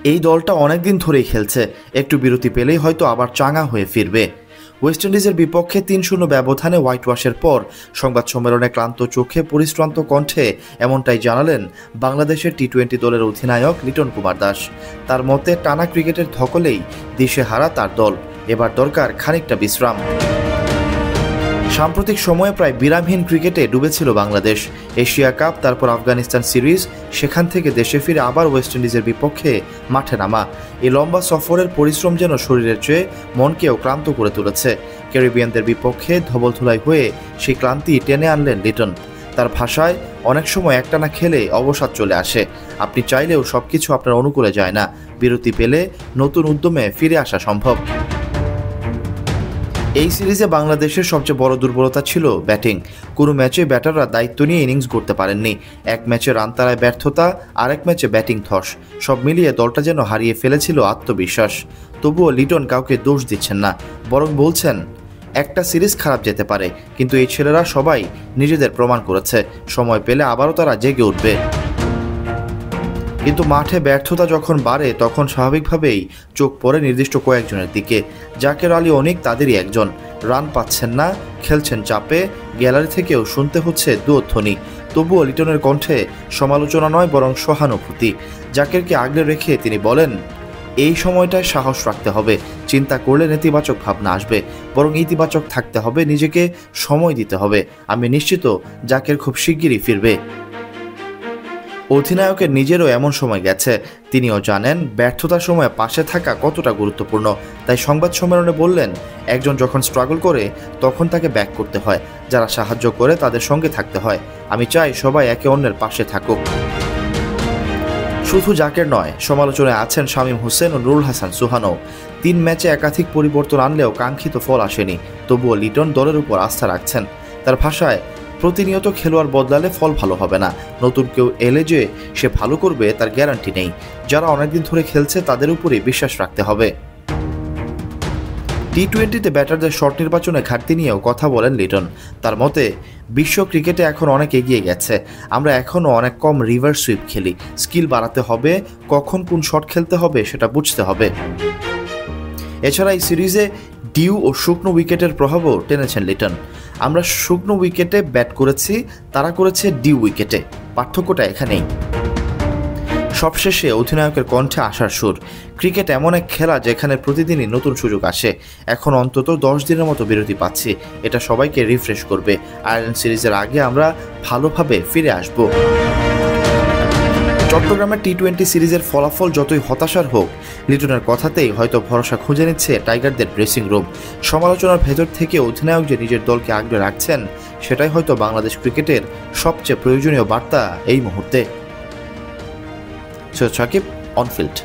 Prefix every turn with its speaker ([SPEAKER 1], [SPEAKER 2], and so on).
[SPEAKER 1] এই দলটা অনেকদিন ধরেই খেলছে, একটু বিরতি পেলেই হয়তো আবার চাঙা হয়ে ফিরবে। ওয়েস্ট ইন্ডিজের বিপক্ষে ৩-০ ব্যবধানে হোয়াইট ওয়াশের পর সংবাদ সম্মেলনে ক্লান্ত চোখে পরিশ্রান্ত কণ্ঠে এমনটাই জানালেন বাংলাদেশের টি-20 দলের অধিনায়ক লিটন কুমার দাস। তার মতে টানা ক্রিকেটের ধকলেই দিশেহারা তার দল, এবার দরকার খানিকটা বিশ্রাম। সাম্প্রতিক সময়ে প্রায় বিরামহীন ক্রিকেটে ডুবেছিল বাংলাদেশ। এশিয়া কাপ, তারপর আফগানিস্তান সিরিজ, সেখান থেকে দেশে ফিরে আবার ওয়েস্ট ইন্ডিজের বিপক্ষে মাঠে নামা। এই লম্বা সফরের পরিশ্রম যেন শরীরের চেয়ে মনকেও ক্লান্ত করে তুলেছে। ক্যারিবিয়ানদের বিপক্ষে ধবলধুলাই হয়ে সেই ক্লান্তি টেনে আনলেন লিটন। তার ভাষায়, অনেক সময় একটানা খেলে অবসাদ চলে আসে, আপনি চাইলেও সবকিছু আপনার অনুকূলে যায় না, বিরতি পেলে নতুন উদ্যমে ফিরে আসা সম্ভব। এই সিরিজে বাংলাদেশের সবচেয়ে বড় দুর্বলতা ছিল ব্যাটিং। কোনো ম্যাচে ব্যাটাররা দায়িত্ব নিয়ে ইনিংস গড়তে পারেননি। এক ম্যাচে রান তাড়ায় ব্যর্থতা, আরেক ম্যাচে ব্যাটিং ধস, সব মিলিয়ে দলটা যেন হারিয়ে ফেলেছিল আত্মবিশ্বাস। তবুও লিটন কাউকে দোষ দিচ্ছেন না, বরং বলছেন একটা সিরিজ খারাপ যেতে পারে, কিন্তু এই ছেলেরা সবাই নিজেদের প্রমাণ করেছে, সময় পেলে আবারও তারা জেগে উঠবে। কিন্তু মাঠে ব্যর্থতা যখন বাড়ে তখন স্বাভাবিকভাবেই চোখ পড়ে নির্দিষ্ট কয়েকজনের দিকে। জাকের আলী অনিক তাদেরই একজন। রান পাচ্ছেন না, খেলছেন চাপে, গ্যালারি থেকেও শুনতে হচ্ছে দুধ্বনি। তবুও লিটনের কণ্ঠে সমালোচনা নয়, বরং সহানুভূতি। জাকেরকে আগলে রেখে তিনি বলেন, এই সময়টায় সাহস রাখতে হবে, চিন্তা করলে নেতিবাচক ভাবনা আসবে, বরং ইতিবাচক থাকতে হবে, নিজেকে সময় দিতে হবে। আমি নিশ্চিত জাকের খুব শিগগিরই ফিরবে। অধিনায়কের নিজেরও এমন সময় গেছে, তিনিও জানেন ব্যর্থতার সময় পাশে থাকা কতটা গুরুত্বপূর্ণ। তাই সংবাদ সম্মেলনে বললেন, একজন যখন স্ট্রাগল করে তখন তাকে ব্যাক করতে হয়, যারা সাহায্য করে তাদের সঙ্গে থাকতে হয়। আমি চাই সবাই একে অন্যের পাশে থাকুক। শুধু জাকের নয়, সমালোচনায় আছেন শামীম হোসেন ও নুরুল হাসান সুহানও। ৩ ম্যাচে একাধিক পরিবর্তন আনলেও কাঙ্ক্ষিত ফল আসেনি। তবুও লিটন দলের উপর আস্থা রাখছেন। তার ভাষায়, প্রতিনিয়ত খেলোয়াড় বদলালে ফল ভালো হবে না, নতুন কেউ এলে যে সে ভালো করবে তার গ্যারান্টি নেই। যারা অনেকদিন ধরে খেলছে তাদের উপরেই বিশ্বাস রাখতে হবে। টি-20তে ব্যাটারদের শট নির্বাচনে ঘাটতি নিয়েও কথা বলেন লিটন। তার মতে, বিশ্ব ক্রিকেটে এখন অনেক এগিয়ে গেছে, আমরা এখনও অনেক কম রিভার্স সুইপ খেলি। স্কিল বাড়াতে হবে, কখন কোন শট খেলতে হবে সেটা বুঝতে হবে। এছাড়া এই সিরিজে ডিউ ও শুকনো উইকেটের প্রভাবও টেনেছেন লিটন। আমরা শুকনো উইকেটে ব্যাট করেছি, তারা করেছে ডিউ উইকেটে, পার্থক্যটা এখানেই। সবশেষে অধিনায়কের কণ্ঠে আশার সুর। ক্রিকেট এমন এক খেলা যেখানে প্রতিদিনই নতুন সুযোগ আসে। এখন অন্তত 10 দিনের মতো বিরতি পাচ্ছি, এটা সবাইকে রিফ্রেশ করবে। আয়ারল্যান্ড সিরিজের আগে আমরা ভালোভাবে ফিরে আসব। চট্টগ্রামের টি-20 সিরিজের ফলাফল যতই হতাশার হোক, লিটনের কথাতেই হয়তো ভরসা খুঁজে নিচ্ছে টাইগারদের ড্রেসিং রুম। সমালোচনার ভেতর থেকে অধিনায়ক যে নিজের দলকে আগলে রাখছেন, সেটাই হয়তো বাংলাদেশ ক্রিকেটের সবচেয়ে প্রয়োজনীয় বার্তা এই মুহূর্তে। সৈয়দ সাকিব, অনফিল্ড।